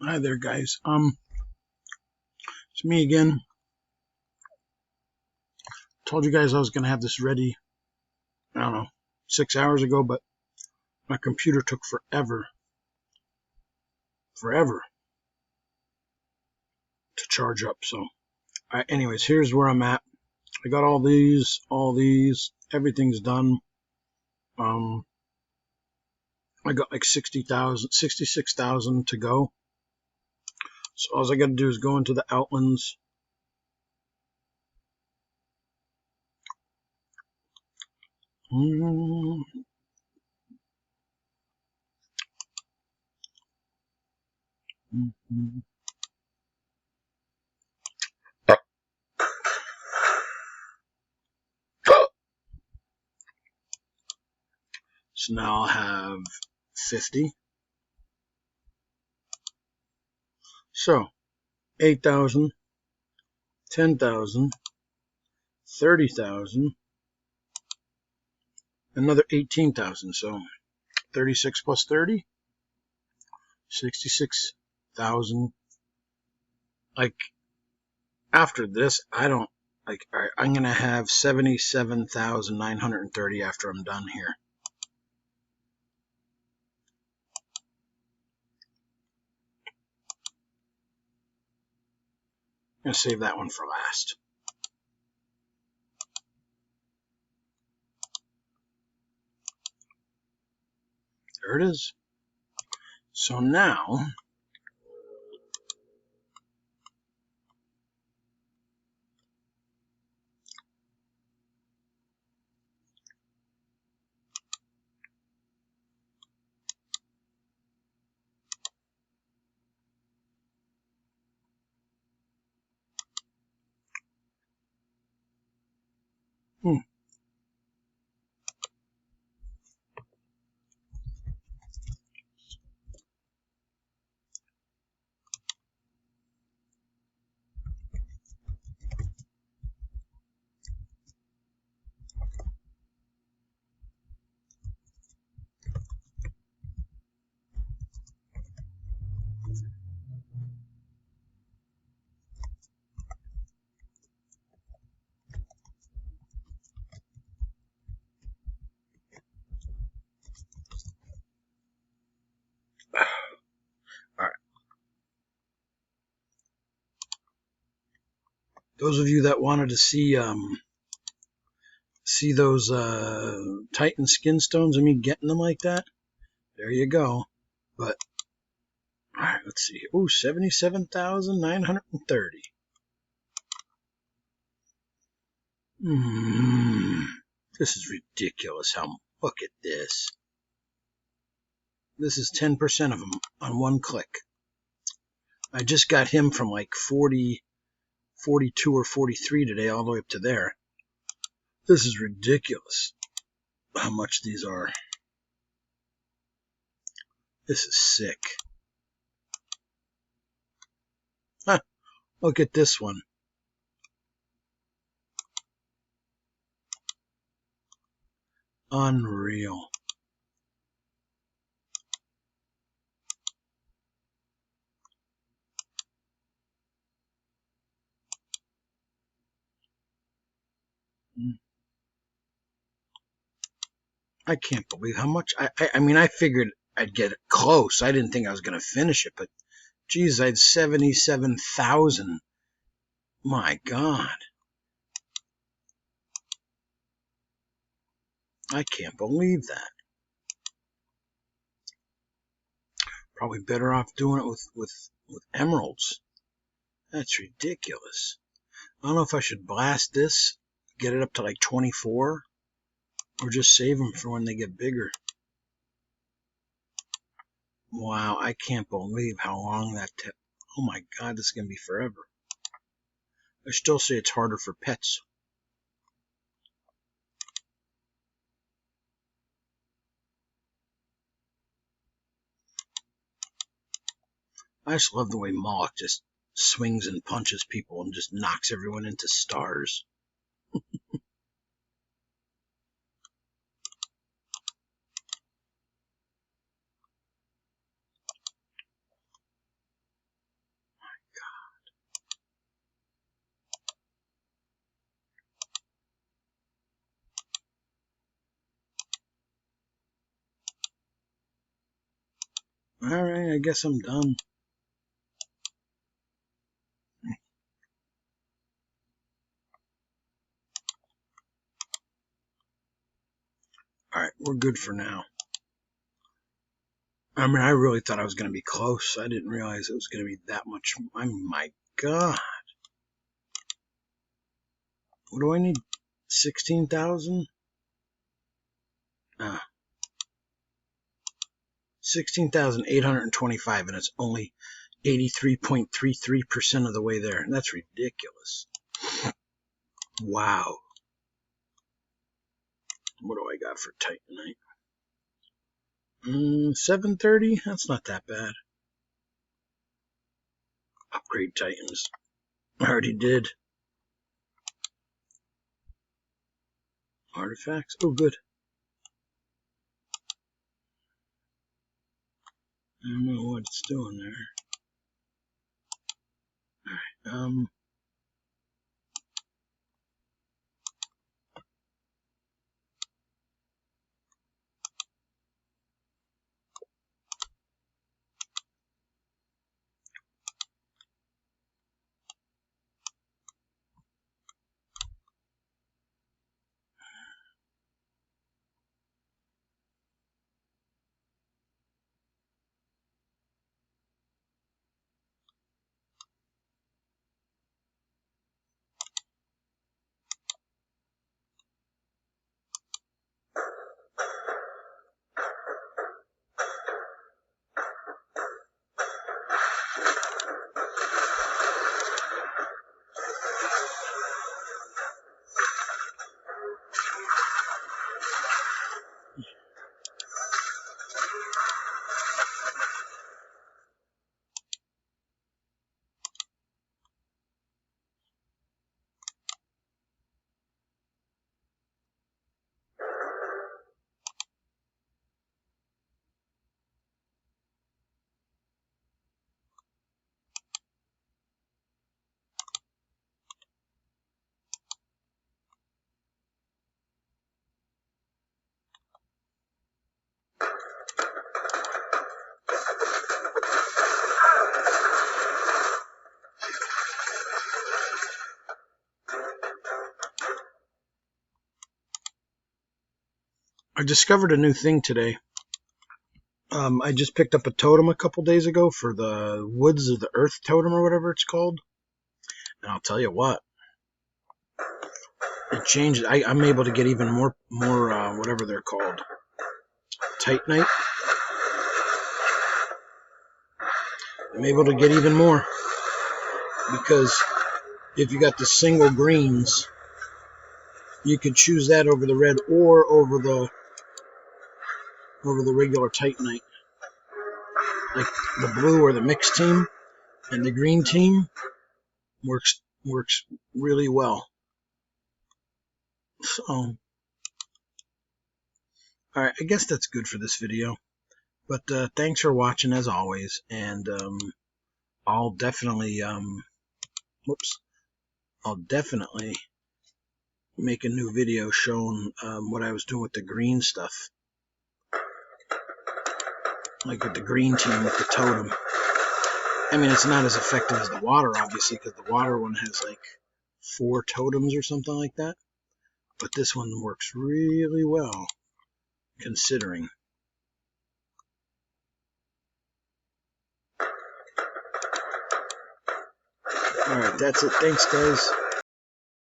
Hi there, guys. It's me again. Told you guys I was gonna have this ready, I don't know, 6 hours ago, but my computer took forever to charge up. So, anyways, here's where I'm at. I got all these, everything's done. I got like 60,000, 66,000 to go. So all I got to do is go into the Outlands. So now I'll have 50. So 8,000, 10,000, 30,000, another 18,000. So 36 plus 30, 66,000. Like after this, I don't like. All right, I'm gonna have 77,930 after I'm done here. I'm gonna save that one for last. There it is. So now, all right. Those of you that wanted to see those Titan skin stones and me getting them like that, there you go. But all right, let's see. Oh, 77,930. This is ridiculous. Look at this. This is 10% of them on one click. I just got him from like 40, 42 or 43 today, all the way up to there. This is ridiculous how much these are. This is sick. Huh, look at this one. Unreal. I can't believe how much. I mean, I figured I'd get close. I didn't think I was going to finish it, but geez, I had 77,000. My God. I can't believe that. Probably better off doing it with emeralds. That's ridiculous. I don't know if I should blast this, get it up to like 24, or just save them for when they get bigger. Wow, I can't believe how long that took. Oh my God, this is going to be forever. I still say it's harder for pets. I just love the way Moloch just swings and punches people and just knocks everyone into stars. Alright, I guess I'm done. Alright, we're good for now. I mean, I really thought I was going to be close. I didn't realize it was going to be that much. Oh my God. What do I need? 16,000? 16,825, and it's only 83.33% of the way there. That's ridiculous. Wow. What do I got for Titanite? 730? That's not that bad. Upgrade Titans. I already did. Artifacts? Oh, good. I don't know what it's doing there. Alright, I discovered a new thing today. I just picked up a totem a couple days ago for the Woods of the Earth totem or whatever it's called. And I'll tell you what, it changed. I'm able to get even more whatever they're called, Titanite. I'm able to get even more because if you got the single greens, you could choose that over the red or over the regular Titanite. Like the blue or the mixed team and the green team works really well. So, all right, I guess that's good for this video. But thanks for watching as always, and I'll definitely make a new video showing what I was doing with the green stuff, like with the green team with the totem. I mean, it's not as effective as the water, obviously, because the water one has like 4 totems or something like that. But this one works really well, considering. Alright, that's it. Thanks, guys.